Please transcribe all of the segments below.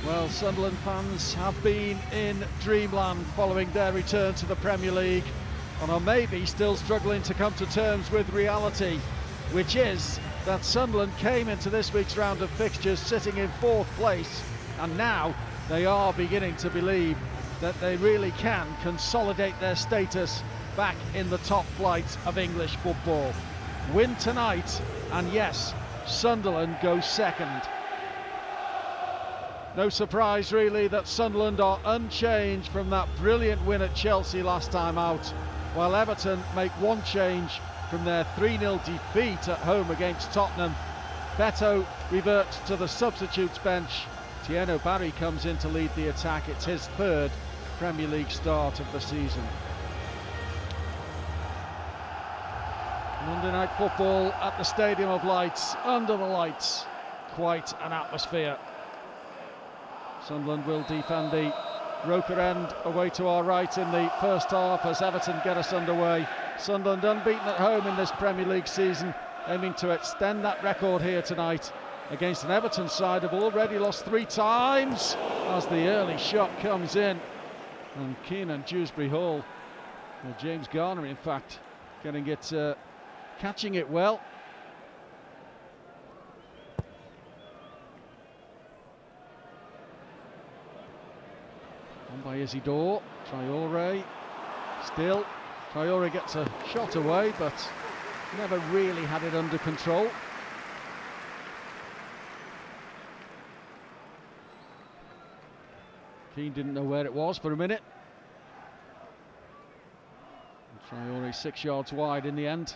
Well, Sunderland fans have been in dreamland following their return to the Premier League and are maybe still struggling to come to terms with reality, which is that Sunderland came into this week's round of fixtures sitting in fourth place, and now they are beginning to believe that they really can consolidate their status back in the top flight of English football. Win tonight, and yes, Sunderland goes second. No surprise really that Sunderland are unchanged from that brilliant win at Chelsea last time out, while Everton make one change from their 3-0 defeat at home against Tottenham. Beto reverts to the substitutes bench. Thierno Barry comes in to lead the attack. It's his third Premier League start of the season. Monday night football at the Stadium of Lights, under the lights. Quite an atmosphere. Sunderland will defend the Roker end away to our right in the first half as Everton get us underway. Sunderland unbeaten at home in this Premier League season, aiming to extend that record here tonight against an Everton side who've already lost 3 times as the early shot comes in. And Keenan Dewsbury Hall, or James Garner in fact, getting it, catching it well. On by Isidore, Traore, still, Traore gets a shot away but never really had it under control. Keane didn't know where it was for a minute. And Traore 6 yards wide in the end.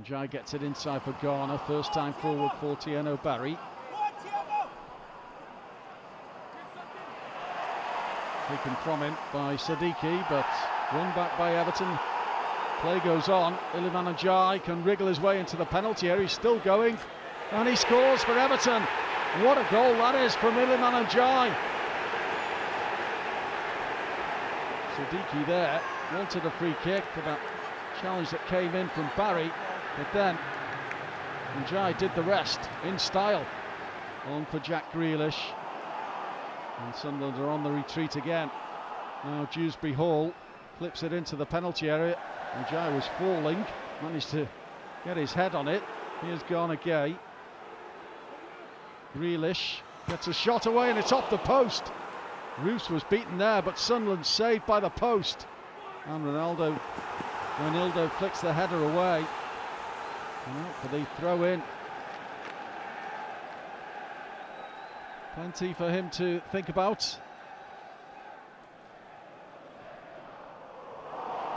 Jai gets it inside for Garner, first time forward for Thierno Barry. Taken from him by Sadiki, but won back by Everton. Play goes on. Iliman Ndiaye can wriggle his way into the penalty area. He's still going, and he scores for Everton. What a goal that is from Iliman Ndiaye. Sadiki there wanted a free kick for that challenge that came in from Barry, but then Ndiaye did the rest in style. On for Jack Grealish. And Sunderland are on the retreat again. Now Dewsbury Hall clips it into the penalty area. Ndiaye was falling, managed to get his head on it. Here's Garner Gay. Grealish gets a shot away and it's off the post. Roos was beaten there, but Sunderland saved by the post. And Ronaldo flicks the header away. And out for the throw in. Plenty for him to think about.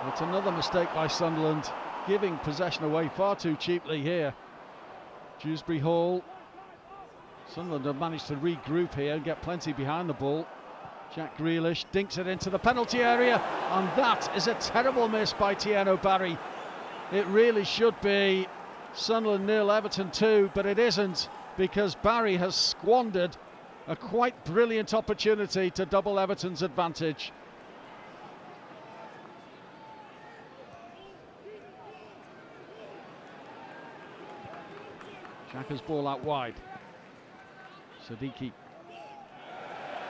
It's another mistake by Sunderland, giving possession away far too cheaply here. Dewsbury Hall. Sunderland have managed to regroup here and get plenty behind the ball. Jack Grealish dinks it into the penalty area, and that is a terrible miss by Thierno Barry. It really should be Sunderland 0, Everton 2, but it isn't, because Barry has squandered a quite brilliant opportunity to double Everton's advantage. Xhaka's ball out wide. Sadiki.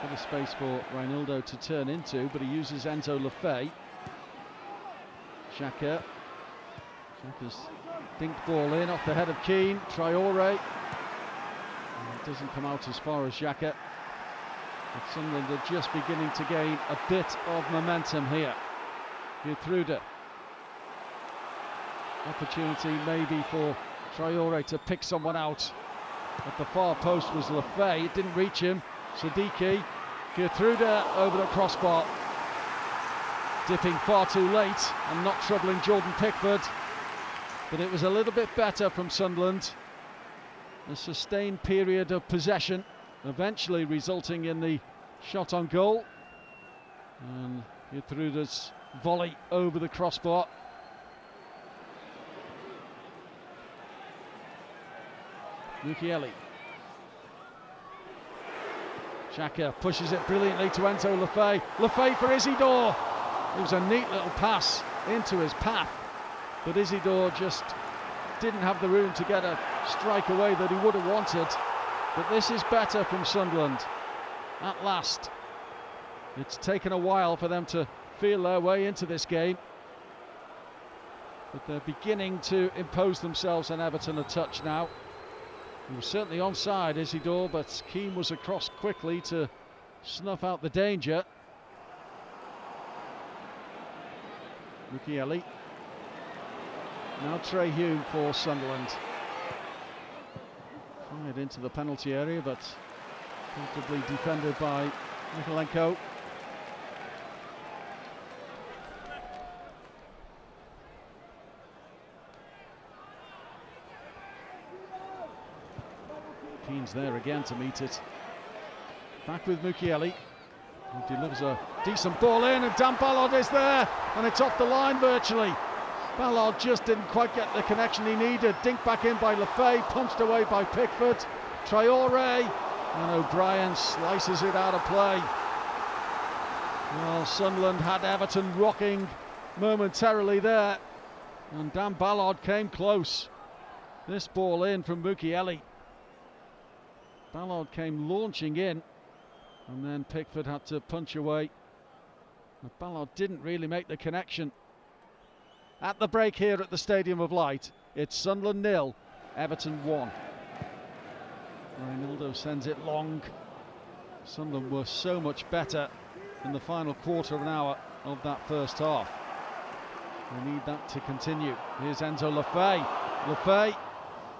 Bit of space for Ronaldo to turn into, but he uses Enzo Lefebvre. Xhaka's dinked ball in off the head of Keane. Traore. It doesn't come out as far as Xhaka. But Sunderland are just beginning to gain a bit of momentum here. Gertrude. Opportunity maybe for Traore to pick someone out. At the far post was Lefebvre. It didn't reach him. Sadiki. Gertrude over the crossbar. Dipping far too late and not troubling Jordan Pickford. But it was a little bit better from Sunderland. A sustained period of possession, eventually resulting in the shot on goal. And Gertrude's volley over the crossbar. Mukiele. Xhaka pushes it brilliantly to Enzo Lefebvre. Lefebvre for Isidore. It was a neat little pass into his path, but Isidore just didn't have the room to get a strike away that he would have wanted. But this is better from Sunderland. At last. It's taken a while for them to feel their way into this game, but they're beginning to impose themselves on Everton a touch now. He was certainly onside, Isidore, but Keane was across quickly to snuff out the danger. Mukiele. Now Trey Hume for Sunderland. Fired into the penalty area, but comfortably defended by Mikalenko. Keane's there again to meet it. Back with Mukiele, who delivers a decent ball in, and Dan Ballard is there, and it's off the line virtually. Ballard just didn't quite get the connection he needed. Dinked back in by Lefebvre, punched away by Pickford. Traore, and O'Brien slices it out of play. Well, Sunderland had Everton rocking momentarily there, and Dan Ballard came close. This ball in from Mukiele. Ballard came launching in, and then Pickford had to punch away. But Ballard didn't really make the connection. At the break here at the Stadium of Light, it's Sunderland 0, Everton 1. Reinildo sends it long. Sunderland were so much better in the final quarter of an hour of that first half. They need that to continue. Here's Enzo Lefebvre. Lefebvre,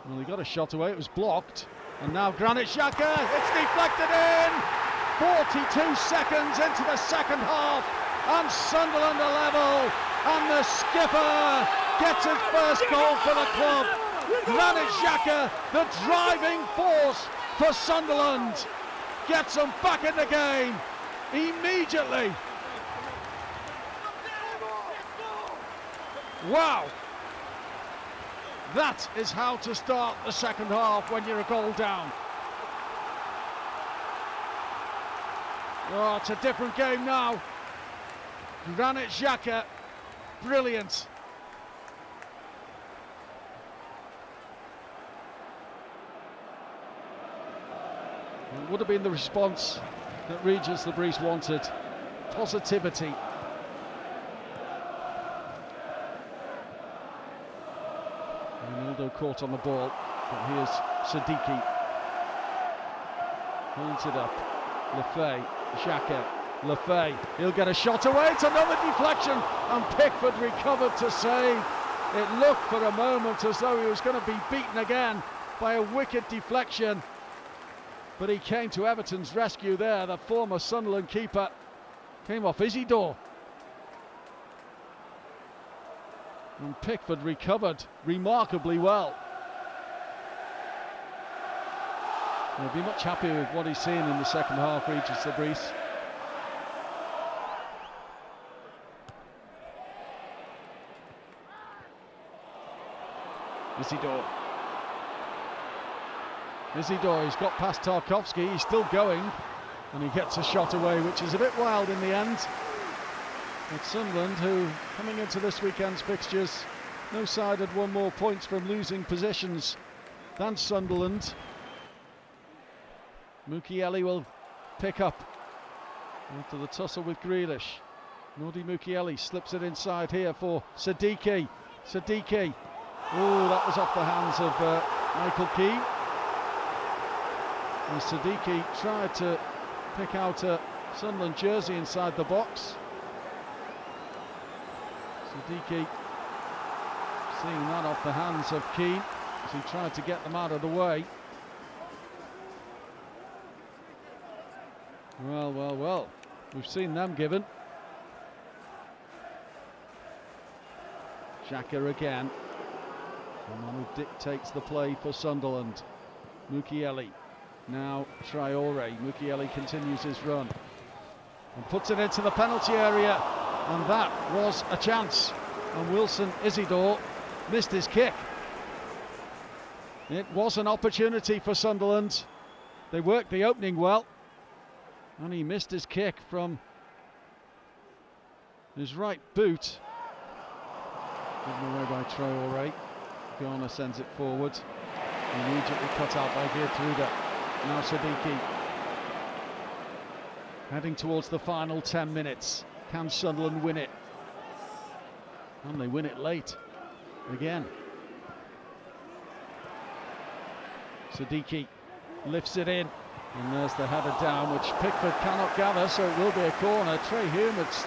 well, he got a shot away, it was blocked. And now Granit Xhaka, it's deflected in! 42 seconds into the second half, and Sunderland are level, and the skipper gets his first goal for the club. Granit Xhaka, the driving force for Sunderland, gets them back in the game immediately. Wow! That is how to start the second half when you're a goal down. Oh, it's a different game now. Granit Xhaka, brilliant. It would have been the response that Regis Lebris wanted. Positivity. Ronaldo caught on the ball, but here's Siddiqui. Holds it up. Lefebvre, Xhaka, Lefebvre. He'll get a shot away. It's another deflection, and Pickford recovered to save. It looked for a moment as though he was going to be beaten again by a wicked deflection, but he came to Everton's rescue there. The former Sunderland keeper came off Isidore. And Pickford recovered remarkably well. He'll be much happier with what he's seen in the second half, Regis Lebris. Isidore, he's got past Tarkowski, he's still going, and he gets a shot away, which is a bit wild in the end. But Sunderland, who coming into this weekend's fixtures, no side had won more points from losing positions than Sunderland. Mukiele will pick up after the tussle with Grealish. Nordi Mukiele slips it inside here for Siddiqui. Siddiqui, oh, that was off the hands of Michael Keane. And Siddiqui tried to pick out a Sunderland jersey inside the box. Siddiqui seeing that off the hands of Keane as he tried to get them out of the way. Well, we've seen them given. Xhaka again. Someone who dictates the play for Sunderland. Mukiele. Now Traore. Mukiele continues his run and puts it into the penalty area. And that was a chance, and Wilson Isidore missed his kick. It was an opportunity for Sunderland. They worked the opening well, And he missed his kick from his right boot. Given away by Traoré. Garner sends it forward. Immediately cut out by Geertruida. Now Siddiqui. Heading towards the final 10 minutes. Can Sunderland win it? And they win it late. Again. Siddiqui lifts it in. And there's the header down, which Pickford cannot gather, so it will be a corner. Trey Hume's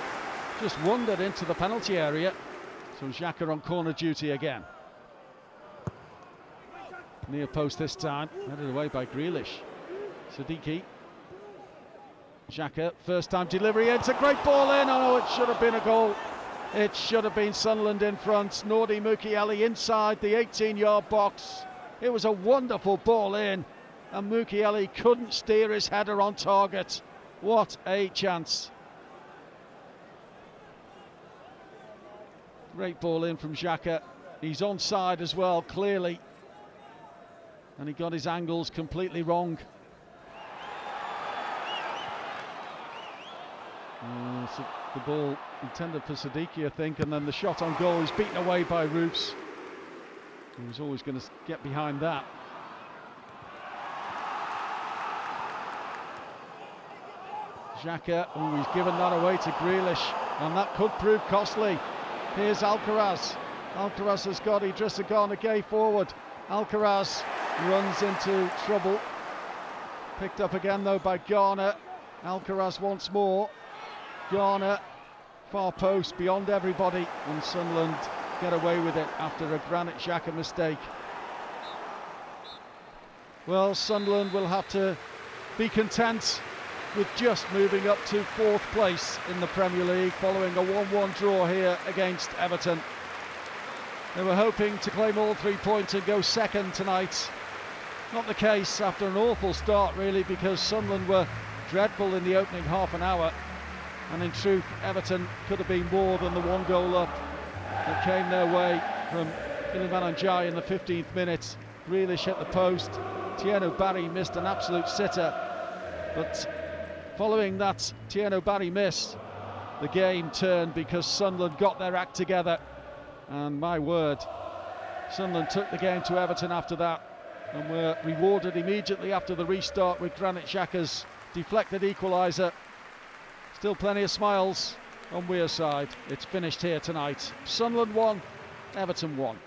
just wandered into the penalty area. So Xhaka on corner duty again. Near post this time, headed away by Grealish. Siddiqui. Xhaka, first time delivery, it's a great ball in. Oh no, it should have been a goal. It should have been Sunderland in front. Nordi Mukiele inside the 18-yard box. It was a wonderful ball in, and Mukiele couldn't steer his header on target. What a chance. Great ball in from Xhaka. He's onside as well, clearly. And he got his angles completely wrong. So the ball intended for Siddiqui, I think, and then the shot on goal is beaten away by Roofs. He was always going to get behind that. Xhaka, oh, he's given that away to Grealish, and that could prove costly. Here's Alcaraz. Alcaraz has got Idrissa Gana Gueye forward. Alcaraz runs into trouble. Picked up again though by Garner. Alcaraz once more. Garner, far post beyond everybody, and Sunderland get away with it after a Granit Xhaka mistake. Well, Sunderland will have to be content with just moving up to 4th place in the Premier League following a 1-1 draw here against Everton. They were hoping to claim all 3 points and go second tonight. Not the case after an awful start really, because Sunderland were dreadful in the opening half an hour, and in truth Everton could have been more than the 1 goal up that came their way from Iliman Ndiaye in the 15th minute. Grealish hit the post. Tieno Barry missed an absolute sitter, but following that Tieno Barry miss, the game turned because Sunderland got their act together, and my word, Sunderland took the game to Everton after that and were rewarded immediately after the restart with Granit Xhaka's deflected equaliser. Still plenty of smiles on Weir's side. It's finished here tonight. Sunderland 1, Everton 1.